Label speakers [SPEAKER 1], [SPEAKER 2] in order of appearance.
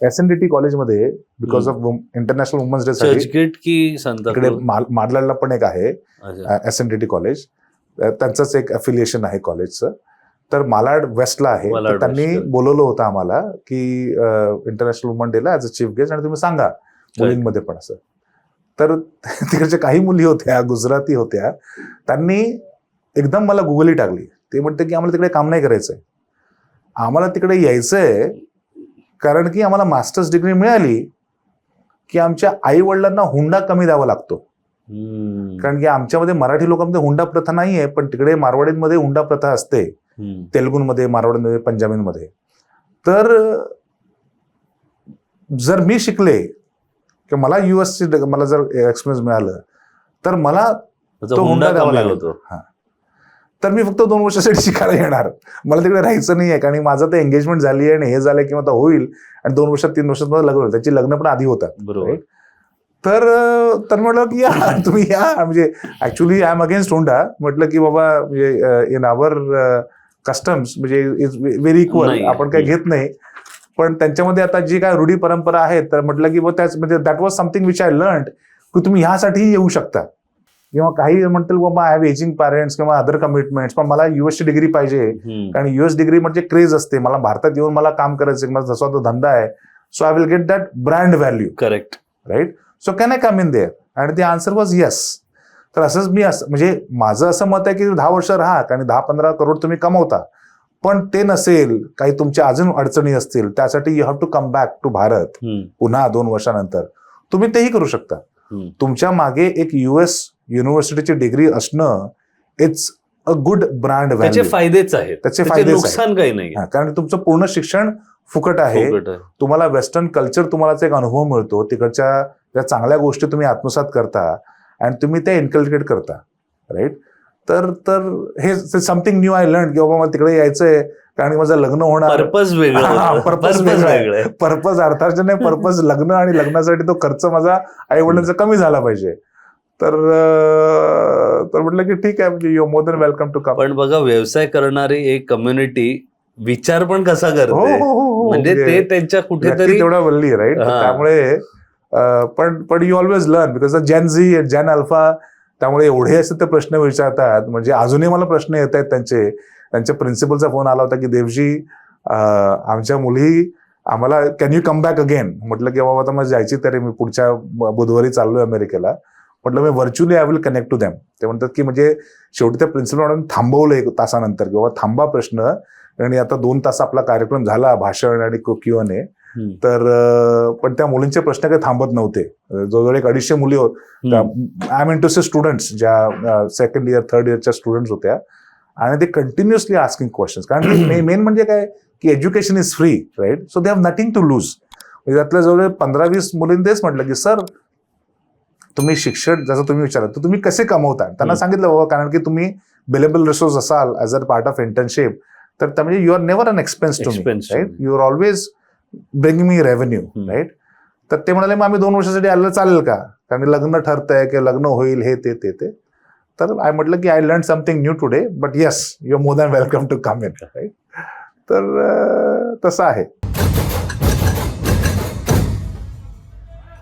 [SPEAKER 1] SNDT कॉलेजमध्ये because of international women's day साठी
[SPEAKER 2] चर्चगेट की
[SPEAKER 1] इकडे माडलाडला पण एक आहे SNDT कॉलेज, त्यांचंच एक अफिलिएशन आहे कॉलेजचं. तर मालाड वेस्टला आहे. तर त्यांनी बोलवलं होतं आम्हाला की इंटरनॅशनल वुमन डेला ऍज अ चीफ गेस्ट, आणि तुम्ही सांगा मुलींमध्ये पण असं. तर तिकडच्या काही मुली होत्या, गुजराती होत्या, त्यांनी एकदम मला गुगली टाकली. ते म्हणते की आम्हाला तिकडे काम नाही करायचंय, आम्हाला तिकडे यायचंय कारण की आम्हाला मास्टर्स डिग्री मिळाली की आमच्या आई वडिलांना हुंडा कमी द्यावा लागतो. कारण की आमच्यामध्ये मराठी लोकांमध्ये हुंडा प्रथा नाहीये, पण तिकडे मारवाडींमध्ये हुंडा प्रथा असते, तेलुगूमध्ये, मारवाडीमध्ये, पंजाबीमध्ये. तर जर मी शिकले की मला US मला जर एक्सपिरियन्स मिळालं तर मला तो हुंडा द्यावा लागतो. तर मी फक्त 2 वर्षासाठी शिकायला येणार, मला तिकडे राहायचं नाहीये. कारण माझं तर एंगेजमेंट झाली आहे आणि हे झालंय किंवा होईल, आणि 2 वर्षात 3 वर्षात मला लग्न होईल. त्याची लग्न पण आधी होतात.
[SPEAKER 2] बरोबर.
[SPEAKER 1] तर म्हटलं की या तुम्ही या, म्हणजे ऍक्च्युली आय एम अगेन्स्ट हुंडा. म्हटलं की बाबा म्हणजे इन आवर कस्टम्स म्हणजे इज व्हेरी इक्वल, आपण काही घेत नाही. पण त्यांच्यामध्ये आता जी काय रूढी परंपरा आहे, तर म्हटलं की त्याच म्हणजे that was something which I learn की तुम्ही ह्यासाठीही येऊ शकता. किंवा काही म्हणतील बाबा आय हॅव एजिंग पॅरेंट्स किंवा अदर कमिटमेंट्स, पण मला US डिग्री पाहिजे, कारण US डिग्री म्हणजे क्रेज असते. मला भारतात येऊन मला काम करायचं, माझा जसा तो धंदा आहे, so I will get that brand value.
[SPEAKER 2] Correct,
[SPEAKER 1] right. So can I come in there, आणि द आन्सर वॉज येस. तर असंच मी म्हणजे माझं असं मत आहे की 10 वर्ष राहा, कारण 10-15 करोड तुम्ही कमवता, पण ते नसेल, काही तुमच्या अजून अडचणी असतील, त्यासाठी you have to come back to Bharat पुन्हा 2 वर्षानंतर, तुम्ही तेही करू शकता. तुमच्या मागे एक US युनिव्हर्सिटीची डिग्री असणं it's a good brand value.
[SPEAKER 2] त्याचे फायदेच आहेत,
[SPEAKER 1] त्याचे फायदे,
[SPEAKER 2] नुकसान काही नाही.
[SPEAKER 1] कारण तुमचं पूर्ण शिक्षण फुकट आहे. तुम्हाला वेस्टर्न कल्चर, तुम्हाला एक अनुभव मिळतो, तिकडच्या त्या चांगल्या गोष्टी तुम्ही आत्मसात करता आणि तुम्ही त्या इन्कल्केट करता. राईट. तर हे समथिंग न्यू आय लर्न की बाबा मला तिकडे यायचंय कारण माझं लग्न होणार.
[SPEAKER 2] पर्पज वेगळं,
[SPEAKER 1] पर्पज अर्थार्जन नाही, पर्पज लग्न, आणि लग्नासाठी तो खर्च माझा आई वडिलांचा कमी झाला पाहिजे. तर म्हटलं की ठीक आहे, म्हणजे you more than welcome to come.
[SPEAKER 2] पण बघा, व्यवसाय करणारी एक कम्युनिटी विचार पण कसा करते, म्हणजे ते त्यांच्या कुठेतरी
[SPEAKER 1] तेवढा बोलली. राईट. त्यामुळे पण you always learn because Gen Z, Gen Alpha, त्यामुळे एवढे असे ते प्रश्न विचारतात. म्हणजे अजूनही मला प्रश्न येत आहेत त्यांच्या प्रिन्सिपलचा फोन आला होता की देवजी, आमच्या मुली आम्हाला can you come back again. म्हटलं की बाबा आता मला जायची, तरी मी पुढच्या बुधवारी चाललोय अमेरिकेला. म्हटलं मी virtually I will connect to them. ते म्हणतात की म्हणजे शेवटी त्या प्रिन्सिपल मॅडम थांबवलं 1 तासानंतर की बाबा थांबा प्रश्न, आणि आता 2 तास आपला कार्यक्रम झाला, भाषण आणि Q&A. तर पण त्या मुलींचे प्रश्न काही थांबत नव्हते. जवळजवळ 250 मुली होत, I mean to say students, ज्या 2nd इयर 3rd इयरच्या स्टुडंट्स होत्या, आणि ते कंटिन्युअसली आस्किंग क्वेश्चन्स. कारण मेन म्हणजे काय की education is free. Right. So they have nothing to lose. म्हणजे त्यातल्या जवळ 15-20 मुलींनी तेच म्हटलं की सर, तुम्ही शिक्षण जसं तुम्ही विचारत, तर तुम्ही कसे कमवता. त्यांना सांगितलं बाबा, कारण की तुम्ही बिलेबल रिसोर्स असाल as a part of internship, तर म्हणजे you are never an expense to me. Right. You are always bringing me revenue. Right. तर ते म्हणाले मग आम्ही 2 वर्षासाठी आलेलं चालेल का, कारण लग्न ठरतंय की लग्न होईल, हे ते. तर आय म्हटलं की I learn something new today, but yes, you are more than welcome to come in. Right. तर तसं आहे.